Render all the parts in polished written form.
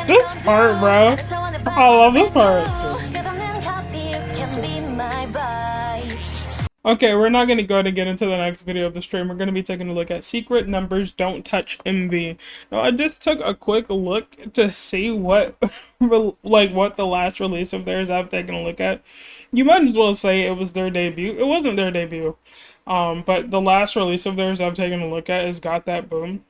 This part, bro. I love this part. Okay, we're not going to go to get into the next video of the stream. We're going to be taking a look at Secret Numbers Don't Touch MV. Now, I just took a quick look to see what, what the last release of theirs I've taken a look at. You might as well say it was their debut. It wasn't their debut. But the last release of theirs I've taken a look at is Got That Boom.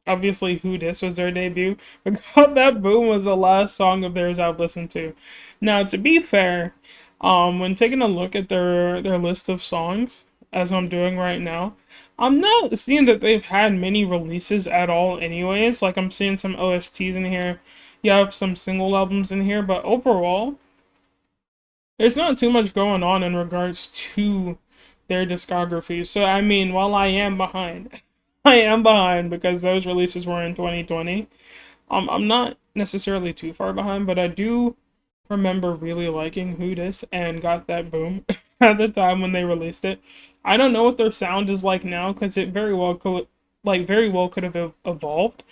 Obviously, Who Dis was their debut, but Got That Boom was the last song of theirs I've listened to. Now, to be fair, when taking a look at their list of songs, as I'm doing right now, I'm not seeing that they've had many releases at all anyways. Like, I'm seeing some OSTs in here. You have some single albums in here, but overall, there's not too much going on in regards to their discography. So, I mean, while I am behind, I am behind because those releases were in 2020. I'm not necessarily too far behind, but I do remember really liking Who Dis and Got That Boom at the time when they released it. I don't know what their sound is like now because it very well could have evolved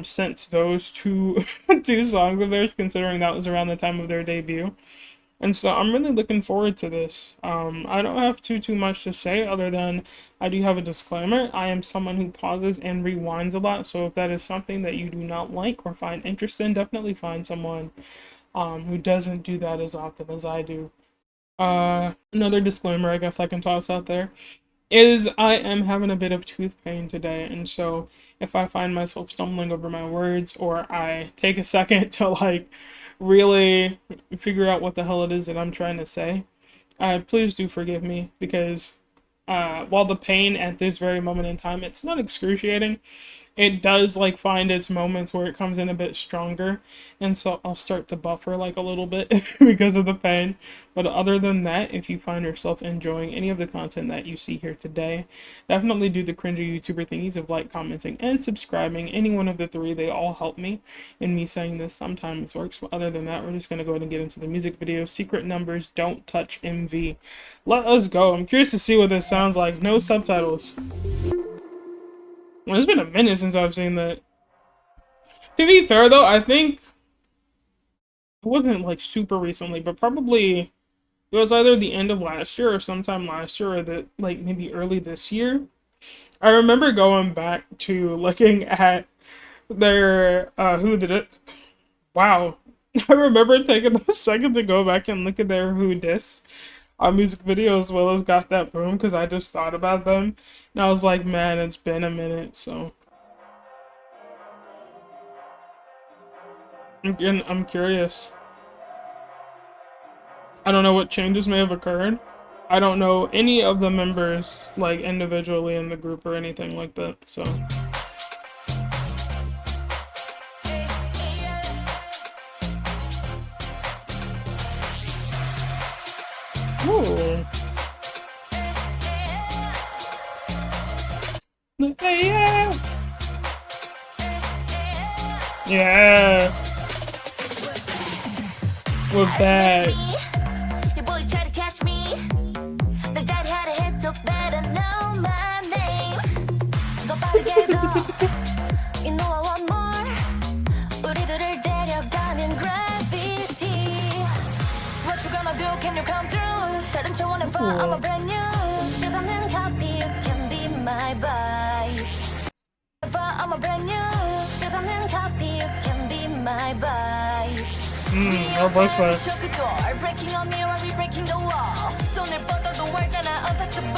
since those two songs of theirs, considering that was around the time of their debut. And so I'm really looking forward to this. I don't have too much to say other than I do have a disclaimer. I am someone who pauses and rewinds a lot, so if that is something that you do not like or find interesting, definitely find someone who doesn't do that as often as I do. Another disclaimer I guess I can toss out there is I am having a bit of tooth pain today, and so if I find myself stumbling over my words or I take a second to really figure out what the hell it is that I'm trying to say, please do forgive me because while the pain at this very moment in time, it's not excruciating, it does find its moments where it comes in a bit stronger, and so I'll start to buffer a little bit because of the pain. But other than that, if you find yourself enjoying any of the content that you see here today, definitely do the cringy YouTuber thingies of commenting, and subscribing. Any one of the three, they all help me, and me saying this sometimes works. But other than that, we're just going to go ahead and get into the music video. Secret Numbers Don't Touch MV. Let us go. I'm curious to see what this sounds like. No subtitles. Well, it's been a minute since I've seen that. To be fair, though, I think it wasn't super recently, but probably it was either the end of last year or sometime last year, or maybe early this year. I remember going back to looking at their Who Did It. Wow. I remember taking a second to go back and look at their Who Dis music video as well as Got That Boom because I just thought about them and I was like, man, it's been a minute. So again, I'm curious. I don't know what changes may have occurred. I don't know any of the members individually in the group or anything like that, so ooh. Yeah. Yeah. We're back. Can you come through? 다른 차원의 fire, I'm a brand new. 끝없는 copy, you can be my vibe. I'm a brand new. 끝없는 copy, you can be my vibe. Our voice line. Shut the door, breaking on mirror, we breaking the wall. 손을 뻗어도 알잖아, untouchable.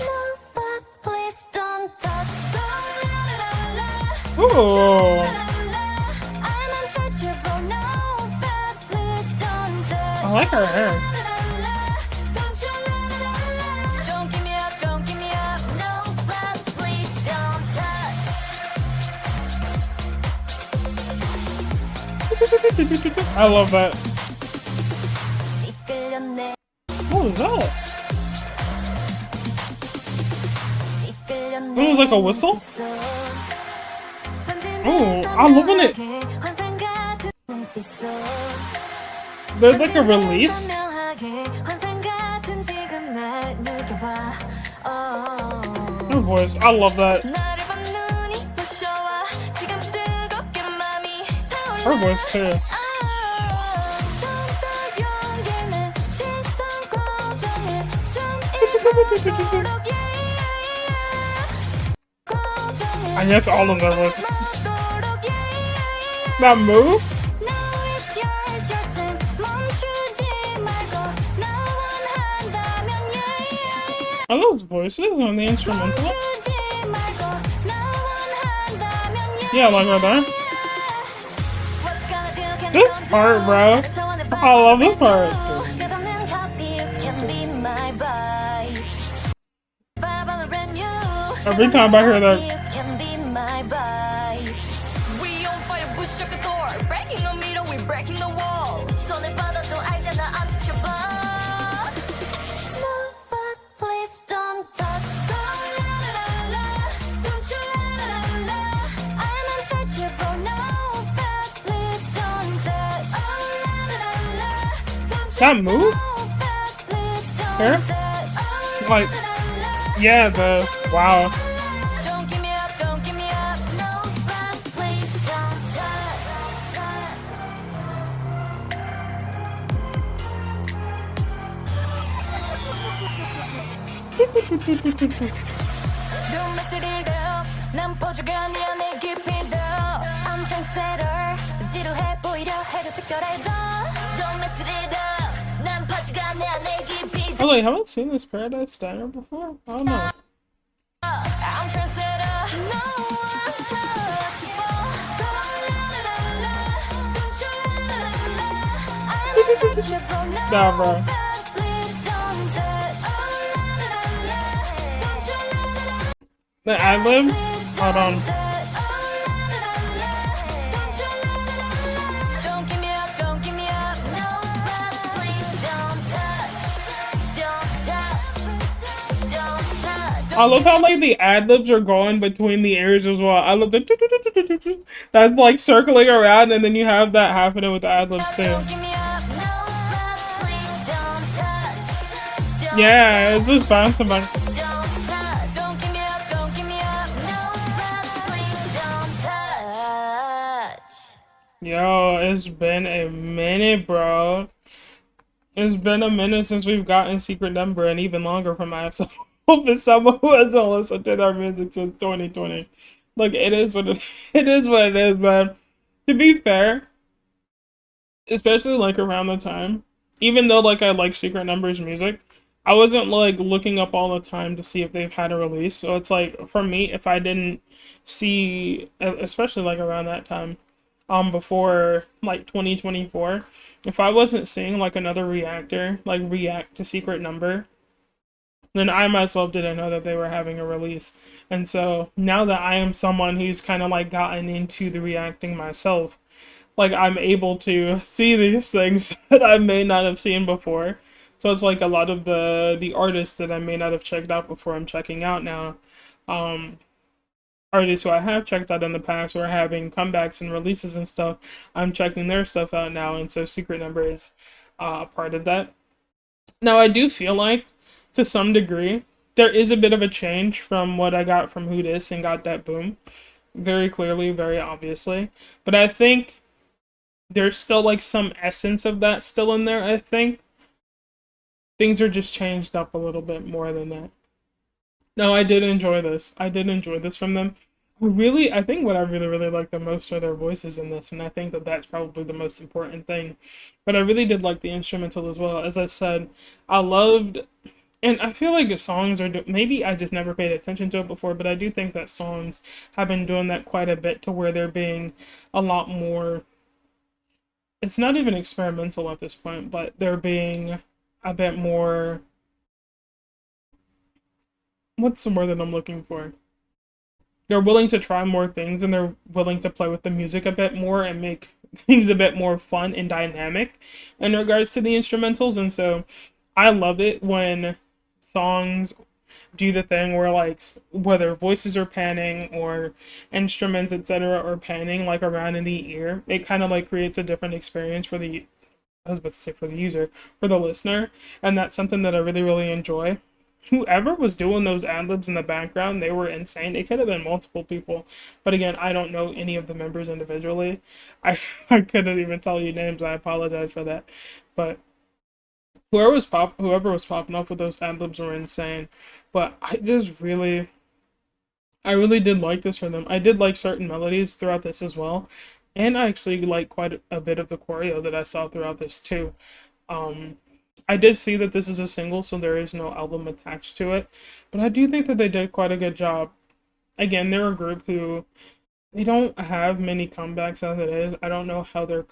No, but please don't touch. Ooh. I like her hair. Don't give me up, don't give me up. No, but please don't touch. I love that. What was that? It was like a whistle? Oh, I'm loving it. There's a release? Her voice, I love that. Her voice too. I guess all of their voices. That move? Are those voices on the instrumental? Yeah, like right there. This part, bro. I love this part. Every time I hear that. That move? Here? Like, yeah, the, wow. Oh, wait, haven't seen this Paradise Diner before? I don't know. Nah, bro. The ad-lib? Hold on. I love how like the ad-libs are going between the airs as well. I love the that's like circling around, and then you have that happening with the ad-libs too. Yeah, it's just bouncing back. Yo, it's been a minute, bro. It's been a minute since we've gotten Secret Number, and even longer from myself. If someone who hasn't listened to their music since 2020. Look, it is what it is what it is, man. To be fair, especially like around the time, even though like I like Secret Number's music, I wasn't like looking up all the time to see if they've had a release. So it's like for me, if I didn't see, especially like around that time, before like 2024, if I wasn't seeing like another reactor like react to Secret Number, then I myself didn't know that they were having a release. And so now that I am someone who's kind of like gotten into the reacting myself, like I'm able to see these things that I may not have seen before. So it's like a lot of the artists that I may not have checked out before I'm checking out now. Artists who I have checked out in the past who are having comebacks and releases and stuff, I'm checking their stuff out now, and so Secret Number is a part of that. Now I do feel like, to some degree, there is a bit of a change from what I got from Who Dis and Got That Boom. Very clearly, very obviously. But I think there's still like some essence of that still in there, I think. Things are just changed up a little bit more than that. No, I did enjoy this. I did enjoy this from them. I think what I really like the most are their voices in this, and I think that that's probably the most important thing. But I really did like the instrumental as well. As I said, I loved, and I feel like the songs are, maybe I just never paid attention to it before, but I do think that songs have been doing that quite a bit to where they're being a lot more, it's not even experimental at this point, but they're being a bit more, what's the word that I'm looking for? They're willing to try more things, and they're willing to play with the music a bit more and make things a bit more fun and dynamic in regards to the instrumentals. And so I love it when songs do the thing where like whether voices are panning or instruments etc are panning like around in the ear, it kind of like creates a different experience for I was about to say for the user, for the listener, and that's something that I really enjoy. whoever was doing those ad libs in the background, they were insane. It could have been multiple people, but again, I don't know any of the members individually. I I couldn't even tell you names. I apologize for that, but whoever was popping off with those ad libs were insane. But I really did like this for them. I did like certain melodies throughout this as well, and I actually like quite a bit of the choreo that I saw throughout this too. Um, I did see that this is a single, so there is no album attached to it, but I do think that they did quite a good job. Again, they're a group who they don't have many comebacks as it is. I don't know how their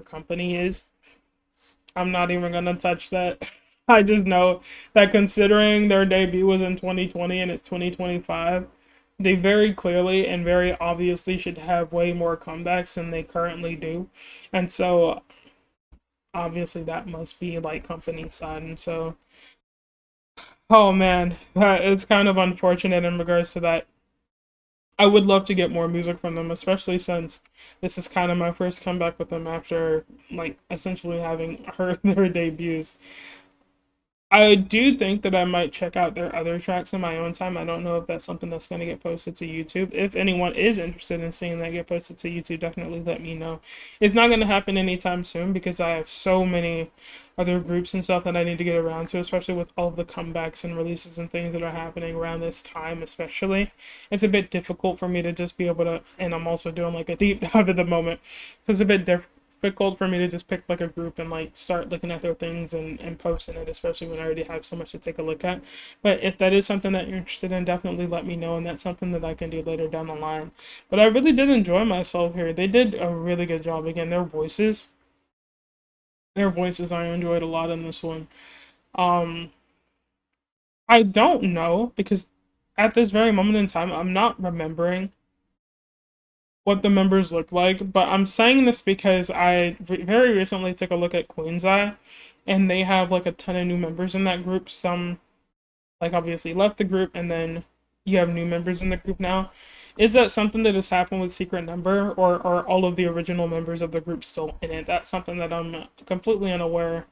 company is. I'm not even gonna touch that. I just know that considering their debut was in 2020 and it's 2025, they very clearly and very obviously should have way more comebacks than they currently do. And so obviously that must be like company side. And so, oh man, it's kind of unfortunate in regards to that. I would love to get more music from them, especially since this is kind of my first comeback with them after like essentially having heard their debuts. I do think that I might check out their other tracks in my own time. I don't know if that's something that's going to get posted to YouTube. If anyone is interested in seeing that get posted to YouTube, definitely let me know. It's not going to happen anytime soon because I have so many other groups and stuff that I need to get around to, especially with all of the comebacks and releases and things that are happening around this time, especially. It's a bit difficult for me to just be able to, and I'm also doing like a deep dive at the moment. It's a bit difficult for me to just pick like a group and like start looking at their things and posting it, especially when I already have so much to take a look at. But if that is something that you're interested in, definitely let me know, and that's something that I can do later down the line. But I really did enjoy myself here. They did a really good job. Again, their voices I enjoyed a lot in this one. Um, I don't know because at this very moment in time, I'm not remembering what the members look like, but I'm saying this because very recently took a look at Queen's Eye, and they have like a ton of new members in that group. Some like obviously left the group, and then you have new members in the group now. Is that something that has happened with Secret Number, or are all of the original members of the group still in it? That's something that I'm completely unaware.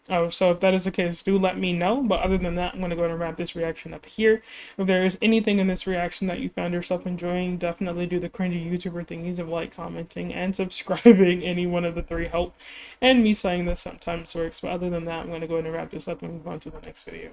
Oh, so if that is the case, do let me know. But other than that, I'm going to go ahead and wrap this reaction up here. If there is anything in this reaction that you found yourself enjoying, definitely do the cringy YouTuber thingies of like, commenting, and subscribing. Any one of the three help. And me saying this sometimes works. But other than that, I'm going to go ahead and wrap this up and move on to the next video.